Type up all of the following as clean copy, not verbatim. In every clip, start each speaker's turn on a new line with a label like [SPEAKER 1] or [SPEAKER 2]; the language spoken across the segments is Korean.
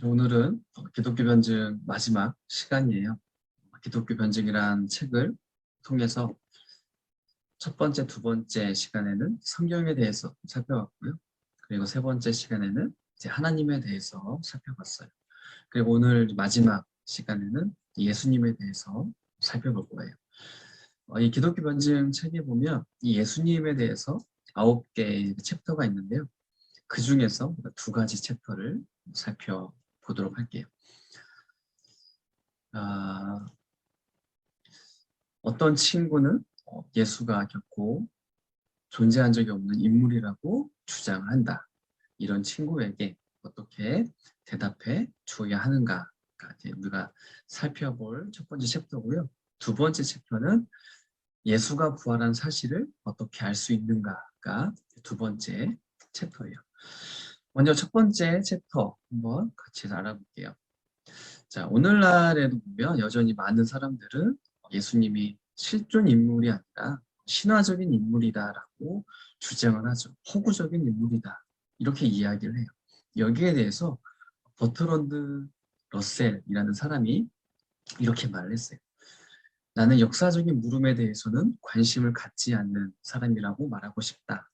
[SPEAKER 1] 오늘은 기독교 변증 마지막 시간이에요. 기독교 변증이란 책을 통해서 첫 번째, 두 번째 시간에는 성경에 대해서 살펴봤고요. 그리고 세 번째 시간에는 이제 하나님에 대해서 살펴봤어요. 그리고 오늘 마지막 시간에는 예수님에 대해서 살펴볼 거예요. 이 기독교 변증 책에 보면 이 예수님에 대해서 9개의 챕터가 있는데요. 그 중에서 두 가지 챕터를 살펴보도록 할게요. 어떤 친구는 예수가 결코 존재한 적이 없는 인물이라고 주장한다. 이런 친구에게 어떻게 대답해 주어야 하는가가 우리가 살펴볼 첫 번째 챕터고요. 두 번째 챕터는 예수가 부활한 사실을 어떻게 알 수 있는가가 두 번째 챕터예요. 먼저 첫 번째 챕터 한번 같이 알아볼게요. 자, 오늘날에도 보면 여전히 많은 사람들은 예수님이 실존 인물이 아니라 신화적인 인물이다라고 주장을 하죠. 허구적인 인물이다. 이렇게 이야기를 해요. 여기에 대해서 버트런드 러셀이라는 사람이 이렇게 말을 했어요. 나는 역사적인 물음에 대해서는 관심을 갖지 않는 사람이라고 말하고 싶다.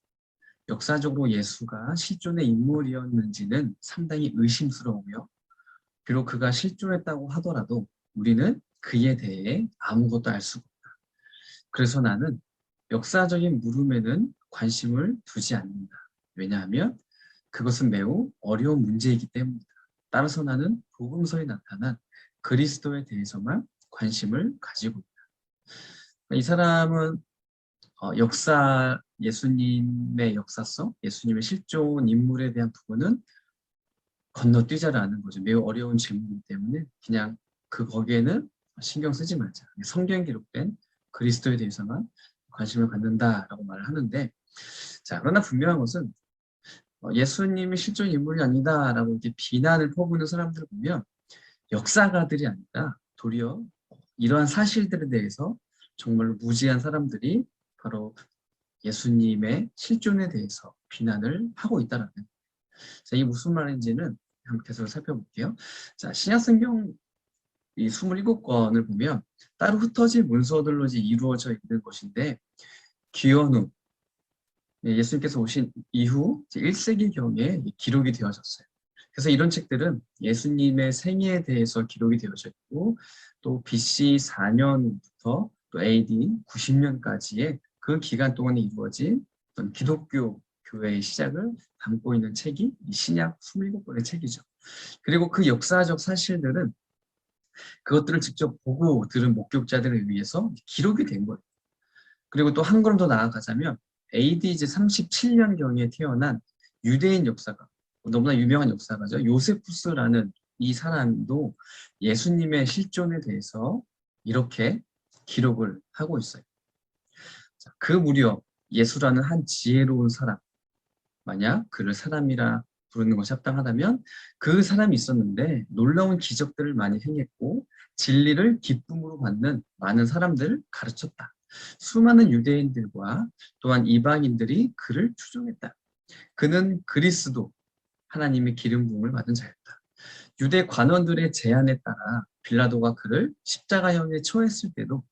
[SPEAKER 1] 역사적으로 예수가 실존의 인물이었는지는 상당히 의심스러우며 비록 그가 실존했다고 하더라도 우리는 그에 대해 아무것도 알 수가 없다. 그래서 나는 역사적인 물음에는 관심을 두지 않는다. 왜냐하면 그것은 매우 어려운 문제이기 때문이다. 따라서 나는 복음서에 나타난 그리스도에 대해서만 관심을 가지고 있다. 이 사람은 예수님의 역사성, 예수님의 실존 인물에 대한 부분은 건너뛰자를 않은 거죠. 매우 어려운 질문이기 때문에 그냥 거기에는 신경 쓰지 말자. 성경에 기록된 그리스도에 대해서만 관심을 갖는다라고 말을 하는데, 자, 그러나 분명한 것은 예수님이 실존 인물이 아니다라고 이렇게 비난을 퍼부는 사람들을 보면 역사가들이 아니라 도리어 이러한 사실들에 대해서 정말로 무지한 사람들이 바로 예수님의 실존에 대해서 비난을 하고 있다는 거예요. 자, 이게 무슨 말인지는 한번 계속 살펴볼게요. 자, 신약성경 이 27권을 보면 따로 흩어진 문서들로 이루어져 있는 것인데 귀원 후 예수님께서 오신 이후 1세기경에 기록이 되어졌어요. 그래서 이런 책들은 예수님의 생애에 대해서 기록이 되어져 있고 또 BC 4년부터 또 AD 90년까지의 그 기간 동안에 이루어진 어떤 기독교 교회의 시작을 담고 있는 책이 이 신약 27권의 책이죠. 그리고 그 역사적 사실들은 그것들을 직접 보고 들은 목격자들을 위해서 기록이 된 거예요. 그리고 또 한 걸음 더 나아가자면 AD 이제 37년경에 태어난 유대인 역사가 너무나 유명한 역사가죠. 요세푸스라는 이 사람도 예수님의 실존에 대해서 이렇게 기록을 하고 있어요. 자, 그 무렵 예수라는 한 지혜로운 사람, 만약 그를 사람이라 부르는 것이 합당하다면 그 사람이 있었는데 놀라운 기적들을 많이 행했고 진리를 기쁨으로 받는 많은 사람들을 가르쳤다. 수많은 유대인들과 또한 이방인들이 그를 추종했다. 그는 그리스도, 하나님의 기름 부음을 받은 자였다. 유대 관원들의 제안에 따라 빌라도가 그를 십자가형에 처했을 때도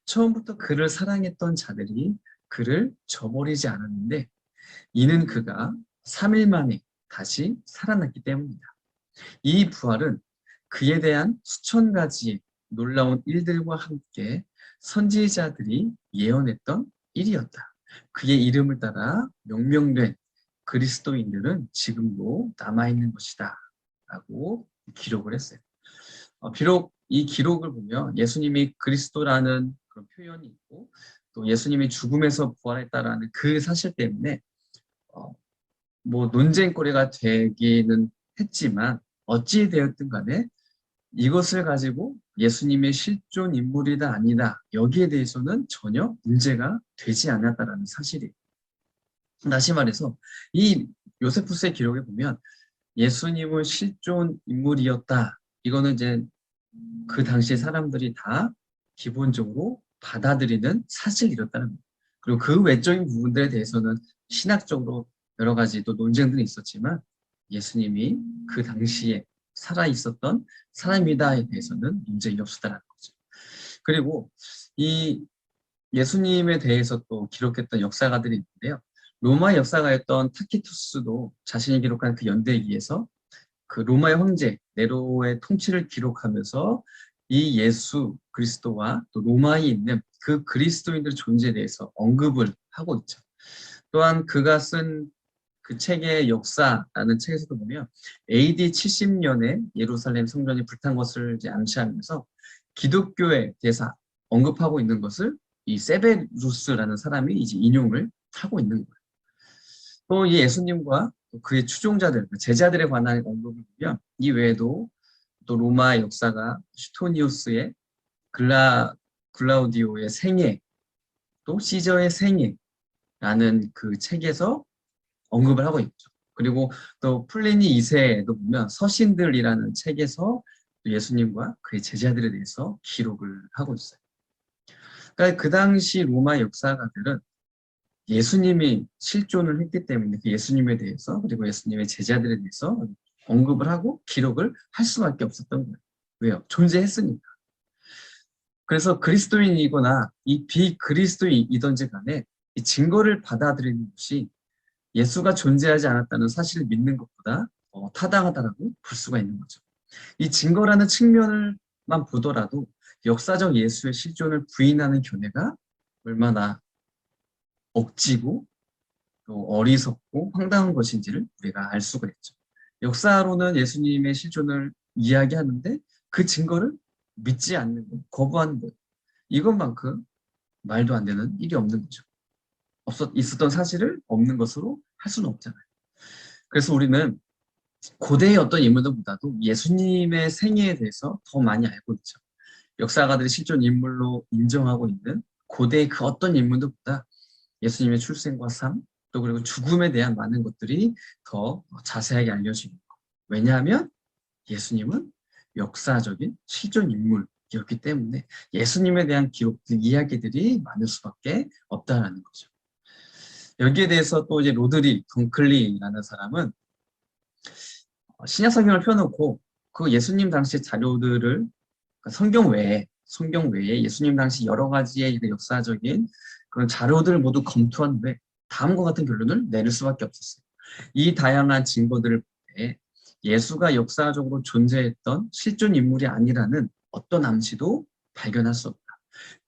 [SPEAKER 1] 처음부터 그를 사랑했던 자들이 그를 저버리지 않았는데 이는 그가 3일 만에 다시 살아났기 때문이다. 이 부활은 그에 대한 수천 가지의 놀라운 일들과 함께 선지자들이 예언했던 일이었다. 그의 이름을 따라 명명된 그리스도인들은 지금도 남아있는 것이다. 라고 기록을 했어요. 비록 이 기록을 보면 예수님이 그리스도라는 그런 표현이 있고 또 예수님이 죽음에서 부활했다라는 그 사실 때문에 뭐 논쟁거리가 되기는 했지만 어찌 되었든 간에 이것을 가지고 예수님의 실존 인물이다 아니다 여기에 대해서는 전혀 문제가 되지 않았다라는 사실이에요. 다시 말해서 이 요세푸스의 기록에 보면 예수님은 실존 인물이었다. 이거는 이제 그 당시에 사람들이 다 기본적으로 받아들이는 사실이었다는 거예요. 그리고 그 외적인 부분들에 대해서는 신학적으로 여러 가지 또 논쟁들이 있었지만 예수님이 그 당시에 살아 있었던 사람이다에 대해서는 문제가 없었다는 거죠. 그리고 이 예수님에 대해서 또 기록했던 역사가들이 있는데요. 로마 역사가였던 타키투스도 자신이 기록한 그 연대기에서 그 로마의 황제 네로의 통치를 기록하면서 이 예수 그리스도와 또 로마에 있는 그 그리스도인들의 존재에 대해서 언급을 하고 있죠. 또한 그가 쓴 그 책의 역사라는 책에서도 보면 AD 70년에 예루살렘 성전이 불탄 것을 이제 암시하면서 기독교에 대해서 언급하고 있는 것을 이 세베루스라는 사람이 이제 인용을 하고 있는 거예요. 또 이 예수님과 또 그의 추종자들, 제자들에 관한 언급을 보면 이 외에도 또 로마 역사가 슈토니우스의 글라우디오의 생애, 또 시저의 생애라는 그 책에서 언급을 하고 있죠. 그리고 또 플리니 2세에도 보면 서신들이라는 책에서 예수님과 그의 제자들에 대해서 기록을 하고 있어요. 그러니까 그 당시 로마 역사가들은 예수님이 실존을 했기 때문에 그 예수님에 대해서 그리고 예수님의 제자들에 대해서 언급을 하고 기록을 할 수밖에 없었던 거예요. 왜요? 존재했으니까. 그래서 그리스도인이거나 이 비그리스도인이든지 간에 이 증거를 받아들이는 것이 예수가 존재하지 않았다는 사실을 믿는 것보다 타당하다라고 볼 수가 있는 거죠. 이 증거라는 측면을만 보더라도 역사적 예수의 실존을 부인하는 견해가 얼마나 억지고 또 어리석고 황당한 것인지를 우리가 알 수가 있죠. 역사로는 예수님의 실존을 이야기하는데 그 증거를 믿지 않는 것, 거부하는 것, 이것만큼 말도 안 되는 일이 없는 거죠. 있었던 사실을 없는 것으로 할 수는 없잖아요. 그래서 우리는 고대의 어떤 인물들보다도 예수님의 생애에 대해서 더 많이 알고 있죠. 역사가들이 실존 인물로 인정하고 있는 고대의 그 어떤 인물들보다 예수님의 출생과 삶, 또 그리고 죽음에 대한 많은 것들이 더 자세하게 알려지는 거. 왜냐하면 예수님은 역사적인 실존 인물이었기 때문에 예수님에 대한 기록들, 이야기들이 많을 수밖에 없다는 거죠. 여기에 대해서 또 이제 로드리 덩클리라는 사람은 신약 성경을 펴놓고 그 예수님 당시 자료들을 그러니까 성경 외에 예수님 당시 여러 가지의 역사적인 그런 자료들을 모두 검토한 후에 다음과 같은 결론을 내릴 수밖에 없었어요. 이 다양한 증거들을 통해 예수가 역사적으로 존재했던 실존 인물이 아니라는 어떤 암시도 발견할 수 없다.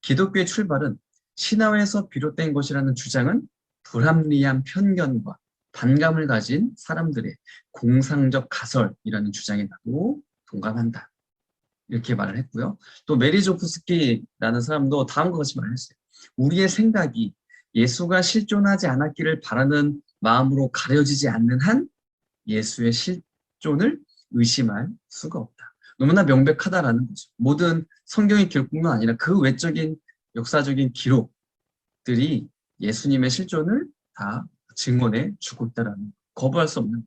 [SPEAKER 1] 기독교의 출발은 신화에서 비롯된 것이라는 주장은 불합리한 편견과 반감을 가진 사람들의 공상적 가설이라는 주장에 나도 동감한다. 이렇게 말을 했고요. 또 메리조프스키라는 사람도 다음과 같이 말했어요. 우리의 생각이 예수가 실존하지 않았기를 바라는 마음으로 가려지지 않는 한 예수의 실존을 의심할 수가 없다. 너무나 명백하다라는 거죠. 모든 성경의 기록뿐만 아니라 그 외적인 역사적인 기록들이 예수님의 실존을 다 증언해 주고 있다라는 거부할 수 없는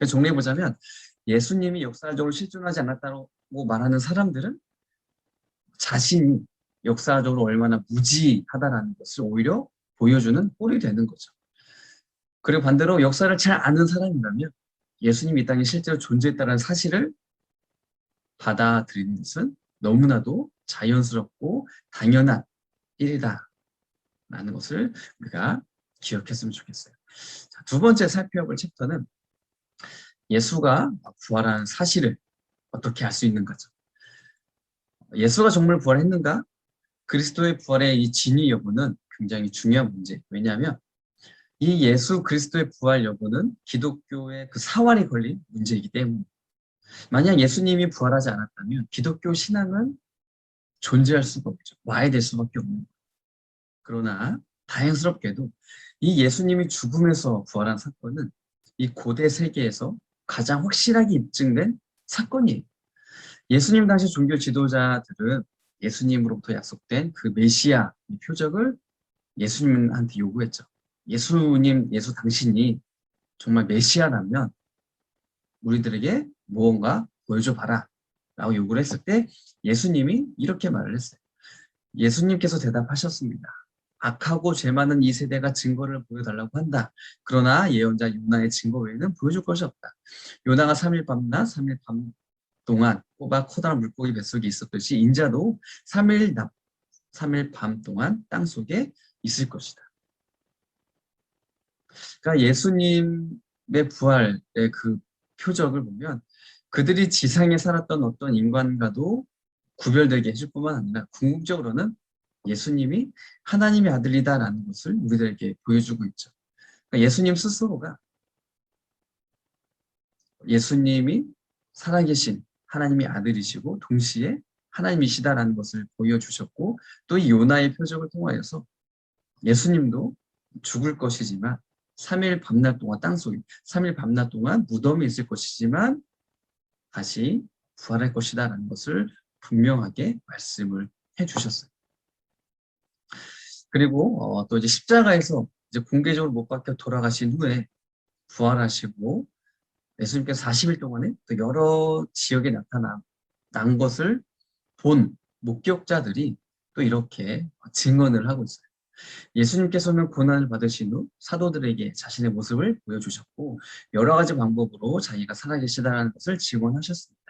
[SPEAKER 1] 거예요. 정리해보자면 예수님이 역사적으로 실존하지 않았다고 말하는 사람들은 자신이 역사적으로 얼마나 무지하다라는 것을 오히려 보여주는 꼴이 되는 거죠. 그리고 반대로 역사를 잘 아는 사람이라면 예수님이 이 땅에 실제로 존재했다는 사실을 받아들이는 것은 너무나도 자연스럽고 당연한 일이다라는 것을 우리가 기억했으면 좋겠어요. 자, 두 번째 살펴볼 챕터는 예수가 부활한 사실을 어떻게 알 수 있는가죠. 예수가 정말 부활했는가? 그리스도의 부활의 이 진위 여부는 굉장히 중요한 문제. 왜냐하면 이 예수 그리스도의 부활 여부는 기독교의 그 사활이 걸린 문제이기 때문에 만약 예수님이 부활하지 않았다면 기독교 신앙은 존재할 수가 없죠. 와야 될 수밖에 없는 거예요. 그러나 다행스럽게도 이 예수님이 죽음에서 부활한 사건은 이 고대 세계에서 가장 확실하게 입증된 사건이에요. 예수님 당시 종교 지도자들은 예수님으로부터 약속된 그 메시아 표적을 예수님한테 요구했죠. 예수 당신이 정말 메시아라면 우리들에게 무언가 보여줘봐라 라고 요구를 했을 때 예수님이 이렇게 말을 했어요. 예수님께서 대답하셨습니다. 악하고 죄 많은 이 세대가 증거를 보여달라고 한다. 그러나 예언자 요나의 증거 외에는 보여줄 것이 없다. 요나가 3일 밤낮 3일 밤 동안 꼬박 커다란 물고기 뱃속에 있었듯이 인자도 3일 밤 동안 땅속에 있을 것이다. 그러니까 예수님의 부활의 그 표적을 보면 그들이 지상에 살았던 어떤 인간과도 구별되게 해줄 뿐만 아니라 궁극적으로는 예수님이 하나님의 아들이다라는 것을 우리들에게 보여주고 있죠. 그러니까 예수님 스스로가 예수님이 살아계신 하나님의 아들이시고 동시에 하나님이시다라는 것을 보여주셨고 또 이 요나의 표적을 통하여서 예수님도 죽을 것이지만 3일 밤낮 동안 땅속에 3일 밤낮 동안 무덤에 있을 것이지만 다시 부활할 것이다라는 것을 분명하게 말씀을 해주셨어요. 그리고 또 이제 십자가에서 이제 공개적으로 못 박혀 돌아가신 후에 부활하시고 예수님께서 40일 동안에 또 여러 지역에 나타난 것을 본 목격자들이 또 이렇게 증언을 하고 있어요. 예수님께서는 고난을 받으신 후 사도들에게 자신의 모습을 보여주셨고 여러 가지 방법으로 자기가 살아계시다는 것을 증언하셨습니다.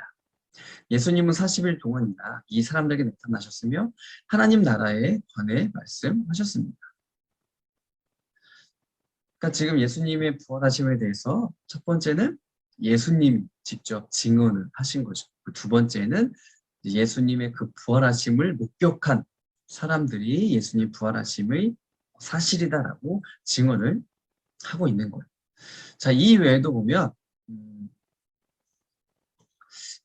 [SPEAKER 1] 예수님은 40일 동안이나 이 사람들에게 나타나셨으며 하나님 나라에 관해 말씀하셨습니다. 그러니까 지금 예수님의 부활하심에 대해서 첫 번째는 예수님이 직접 증언을 하신 거죠. 두 번째는 예수님의 그 부활하심을 목격한 사람들이 예수님 부활하심의 사실이다라고 증언을 하고 있는 거예요. 자, 이 외에도 보면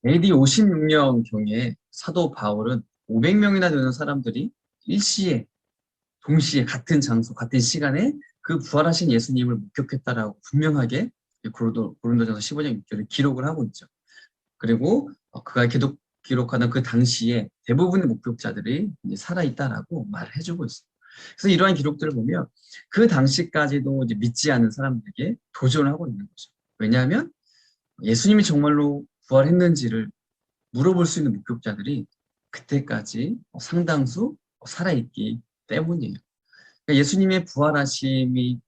[SPEAKER 1] AD 56년경에 사도 바울은 500명이나 되는 사람들이 일시에 동시에 같은 장소, 같은 시간에 그 부활하신 예수님을 목격했다라고 분명하게 고린도전서 15장 6절에 기록을 하고 있죠. 그리고 그가 기록하는 그 당시에 대부분의 목격자들이 이제 살아있다라고 말을 해주고 있어요. 그래서 이러한 기록들을 보면 그 당시까지도 이제 믿지 않는 사람들에게 도전을 하고 있는 거죠. 왜냐하면 예수님이 정말로 부활했는지를 물어볼 수 있는 목격자들이 그때까지 상당수 살아있기 때문이에요. 그러니까 예수님의 부활하심이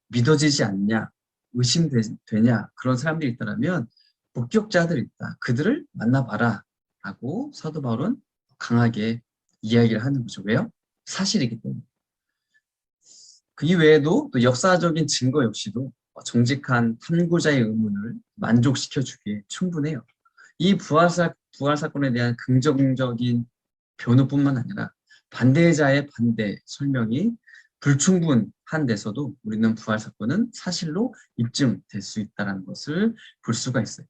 [SPEAKER 1] 믿어지지 않냐, 의심되냐 그런 사람들이 있다면 목격자들이 있다. 그들을 만나봐라 라고 사도 바울은 강하게 이야기를 하는 거죠. 왜요? 사실이기 때문에. 그 이외에도 또 역사적인 증거 역시도 정직한 탐구자의 의문을 만족시켜주기에 충분해요. 이 부활 사건에 대한 긍정적인 변호뿐만 아니라 반대자의 반대 설명이 불충분한 데서도 우리는 부활 사건은 사실로 입증될 수 있다는 것을 볼 수가 있어요.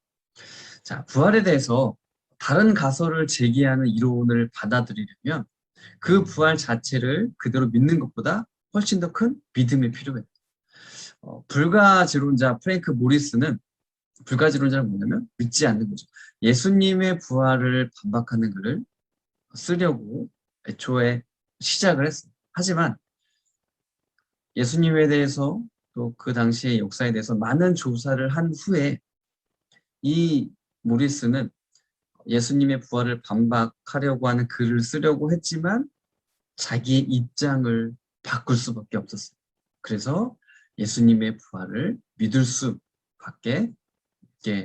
[SPEAKER 1] 자, 부활에 대해서 다른 가설을 제기하는 이론을 받아들이려면 그 부활 자체를 그대로 믿는 것보다 훨씬 더 큰 믿음이 필요해요. 불가지론자 프랭크 모리스는 불가지론자는 뭐냐면 믿지 않는 거죠. 예수님의 부활을 반박하는 글을 쓰려고 애초에 시작을 했어요. 하지만 예수님에 대해서 또 그 당시의 역사에 대해서 많은 조사를 한 후에 이 모리스는 예수님의 부활을 반박하려고 하는 글을 쓰려고 했지만 자기의 입장을 바꿀 수밖에 없었어요. 그래서 예수님의 부활을 믿을 수밖에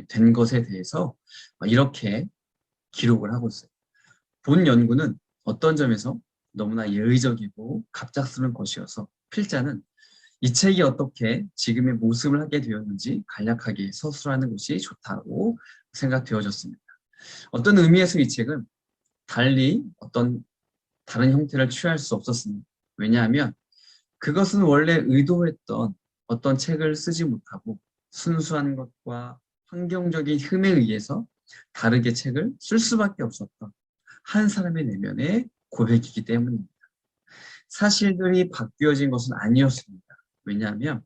[SPEAKER 1] 된 것에 대해서 이렇게 기록을 하고 있어요. 본 연구는 어떤 점에서 너무나 예의적이고 갑작스러운 것이어서 필자는 이 책이 어떻게 지금의 모습을 하게 되었는지 간략하게 서술하는 것이 좋다고 생각되어졌습니다. 어떤 의미에서 이 책은 달리 어떤 다른 형태를 취할 수 없었습니다. 왜냐하면 그것은 원래 의도했던 어떤 책을 쓰지 못하고 순수한 것과 환경적인 흠에 의해서 다르게 책을 쓸 수밖에 없었던 한 사람의 내면의 고백이기 때문입니다. 사실들이 바뀌어진 것은 아니었습니다. 왜냐하면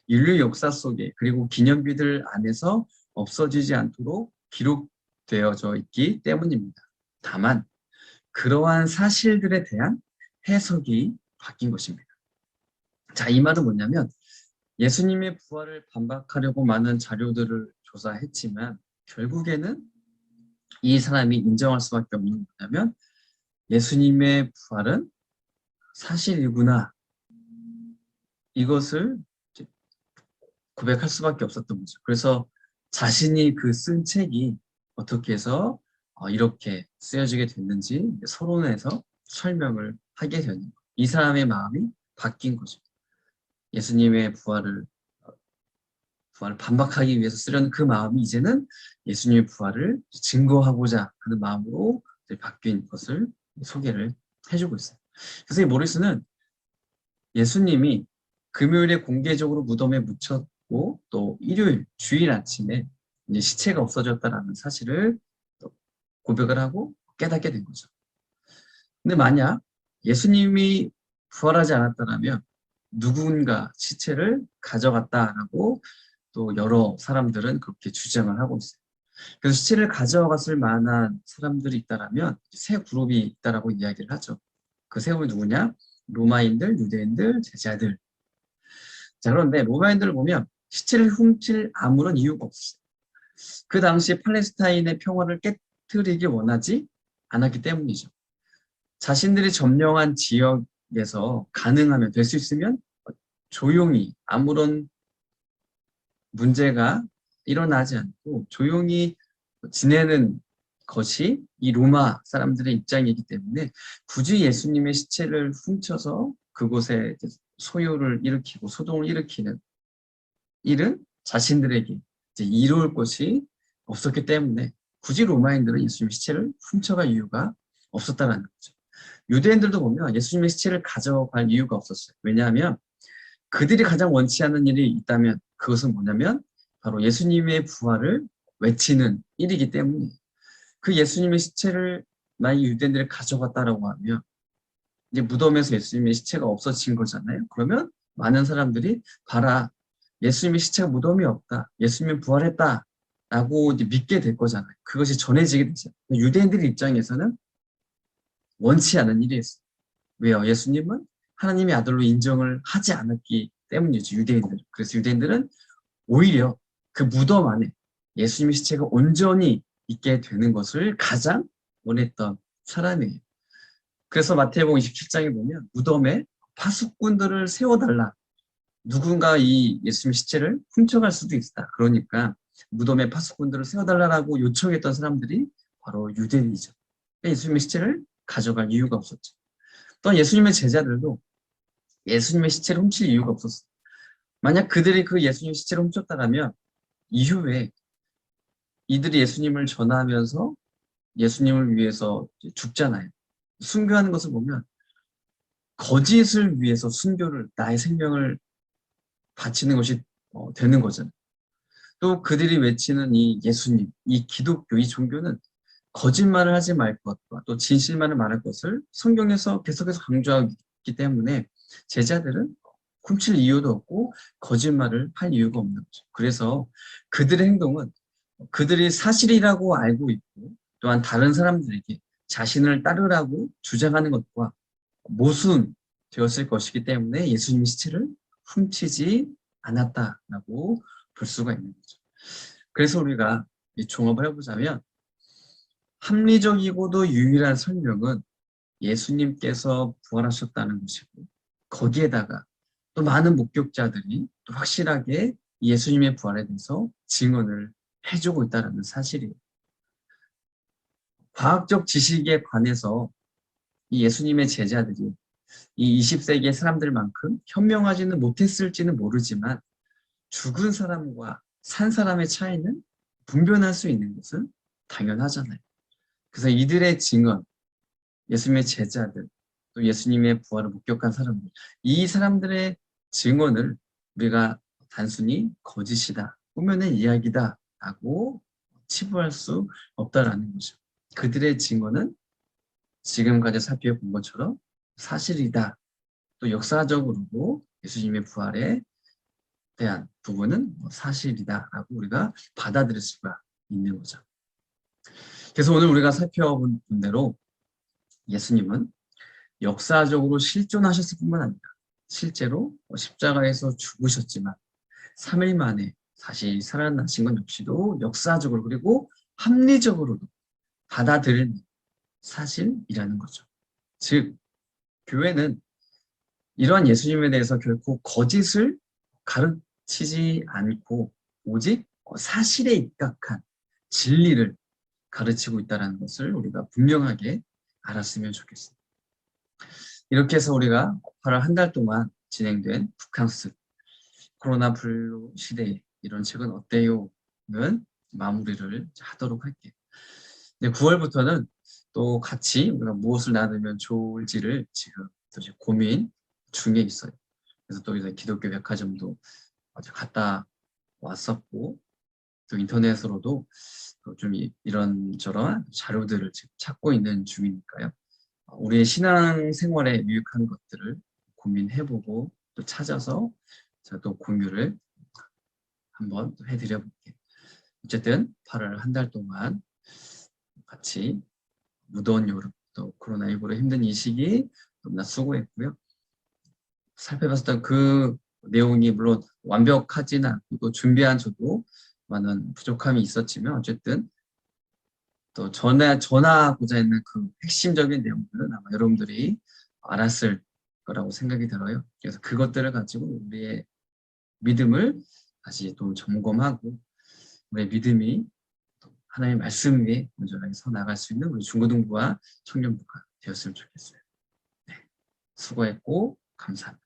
[SPEAKER 1] 인류 역사 속에 그리고 기념비들 안에서 없어지지 않도록 기록되어져 있기 때문입니다. 다만 그러한 사실들에 대한 해석이 바뀐 것입니다. 자, 이 말은 뭐냐면 예수님의 부활을 반박하려고 많은 자료들을 조사했지만 결국에는 이 사람이 인정할 수밖에 없는 거냐면 예수님의 부활은 사실이구나. 이것을 고백할 수밖에 없었던 거죠. 그래서 자신이 그 쓴 책이 어떻게 해서 이렇게 쓰여지게 됐는지 서론에서 설명을 하게 되는 거예요. 이 사람의 마음이 바뀐 거죠. 예수님의 부활을 반박하기 위해서 쓰려는 그 마음이 이제는 예수님의 부활을 증거하고자 하는 마음으로 바뀐 것을 소개를 해주고 있어요. 그래서 이 모리스는 예수님이 금요일에 공개적으로 무덤에 묻혔고 또 일요일, 주일 아침에 이제 시체가 없어졌다라는 사실을 고백을 하고 깨닫게 된 거죠. 근데 만약 예수님이 부활하지 않았다면 누군가 시체를 가져갔다라고 또 여러 사람들은 그렇게 주장을 하고 있어요. 그래서 시체를 가져갔을 만한 사람들이 있다라면 세 그룹이 있다라고 이야기를 하죠. 그 세 그룹이 누구냐? 로마인들, 유대인들, 제자들. 자, 그런데 로마인들을 보면 시체를 훔칠 아무런 이유가 없었어요. 그 당시 팔레스타인의 평화를 깨뜨리기 원하지 않았기 때문이죠. 자신들이 점령한 지역에서 가능하면 될 수 있으면 조용히 아무런 문제가 일어나지 않고 조용히 지내는 것이 이 로마 사람들의 입장이기 때문에 굳이 예수님의 시체를 훔쳐서 그곳에 소요를 일으키고 소동을 일으키는 일은 자신들에게 이제 이로울 것이 없었기 때문에 굳이 로마인들은 예수님의 시체를 훔쳐갈 이유가 없었다는 거죠. 유대인들도 보면 예수님의 시체를 가져갈 이유가 없었어요. 왜냐하면 그들이 가장 원치 않는 일이 있다면 그것은 뭐냐면 바로 예수님의 부활을 외치는 일이기 때문에 그 예수님의 시체를 만약 유대인들이 가져갔다라고 하면 이제 무덤에서 예수님의 시체가 없어진 거잖아요. 그러면 많은 사람들이 봐라 예수님의 시체가 무덤이 없다. 예수님은 부활했다. 라고 이제 믿게 될 거잖아요. 그것이 전해지게 되죠. 유대인들 입장에서는 원치 않은 일이었어요. 왜요? 예수님은 하나님의 아들로 인정을 하지 않았기 때문이죠. 유대인들. 그래서 유대인들은 오히려 그 무덤 안에 예수님의 시체가 온전히 있게 되는 것을 가장 원했던 사람이에요. 그래서 마태복음 27장에 보면 무덤에 파수꾼들을 세워달라. 누군가 이 예수님 시체를 훔쳐갈 수도 있다. 그러니까 무덤에 파수꾼들을 세워달라고 요청했던 사람들이 바로 유대인이죠. 예수님의 시체를 가져갈 이유가 없었죠. 또 예수님의 제자들도 예수님의 시체를 훔칠 이유가 없었어요. 만약 그들이 그 예수님의 시체를 훔쳤다면 이후에 이들이 예수님을 전하면서 예수님을 위해서 죽잖아요. 순교하는 것을 보면 거짓을 위해서 순교를 나의 생명을 바치는 것이 되는 거잖아요. 또 그들이 외치는 이 예수님, 이 기독교, 이 종교는 거짓말을 하지 말 것과 또 진실만을 말할 것을 성경에서 계속해서 강조하기 때문에 제자들은 훔칠 이유도 없고 거짓말을 할 이유가 없는 거죠. 그래서 그들의 행동은 그들이 사실이라고 알고 있고 또한 다른 사람들에게 자신을 따르라고 주장하는 것과 모순되었을 것이기 때문에 예수님의 시체를 훔치지 않았다라고 볼 수가 있는 거죠. 그래서 우리가 종합을 해보자면 합리적이고도 유일한 설명은 예수님께서 부활하셨다는 것이고 거기에다가 또 많은 목격자들이 또 확실하게 예수님의 부활에 대해서 증언을 해주고 있다는 사실이에요. 과학적 지식에 관해서 이 예수님의 제자들이 이 20세기의 사람들만큼 현명하지는 못했을지는 모르지만 죽은 사람과 산 사람의 차이는 분별할 수 있는 것은 당연하잖아요. 그래서 이들의 증언, 예수님의 제자들, 또 예수님의 부활을 목격한 사람들, 이 사람들의 증언을 우리가 단순히 거짓이다, 꾸며낸 이야기다 라고 치부할 수 없다라는 거죠. 그들의 증언은 지금까지 살펴본 것처럼 사실이다. 또 역사적으로도 예수님의 부활에 대한 부분은 사실이다라고 우리가 받아들일 수가 있는 거죠. 그래서 오늘 우리가 살펴본 대로 예수님은 역사적으로 실존하셨을 뿐만 아니라 실제로 십자가에서 죽으셨지만 3일 만에 다시 살아나신 것 역시도 역사적으로 그리고 합리적으로도 받아들일 사실이라는 거죠. 즉 교회는 이러한 예수님에 대해서 결코 거짓을 가르치지 않고 오직 사실에 입각한 진리를 가르치고 있다는 것을 우리가 분명하게 알았으면 좋겠습니다. 이렇게 해서 우리가 8월 한 달 동안 진행된 북캉스 코로나 블루 시대에 이런 책은 어때요?는 마무리를 하도록 할게요. 9월부터는 또 같이 우리가 무엇을 나누면 좋을지를 지금 또 이제 고민 중에 있어요. 그래서 또 이제 기독교 백화점도 어제 갔다 왔었고, 또 인터넷으로도 좀 이런저런 자료들을 지금 찾고 있는 중이니까요. 우리의 신앙 생활에 유익한 것들을 고민해보고 또 찾아서 제가 또 공유를 한번 해드려 볼게요. 어쨌든 8월 한 달 동안 같이 무더운 여름 또 코로나19로 힘든 이 시기 너무나 수고했고요. 살펴봤을 때 그 내용이 물론 완벽하지는 않고 또 준비한 저도 많은 부족함이 있었지만 어쨌든 또 전하고자 했는 그 핵심적인 내용들은 아마 여러분들이 알았을 거라고 생각이 들어요. 그래서 그것들을 가지고 우리의 믿음을 다시 또 점검하고 우리의 믿음이 하나님의 말씀 위에 온전하게 서 나갈 수 있는 우리 중고등부와 청년부가 되었으면 좋겠어요. 네, 수고했고 감사합니다.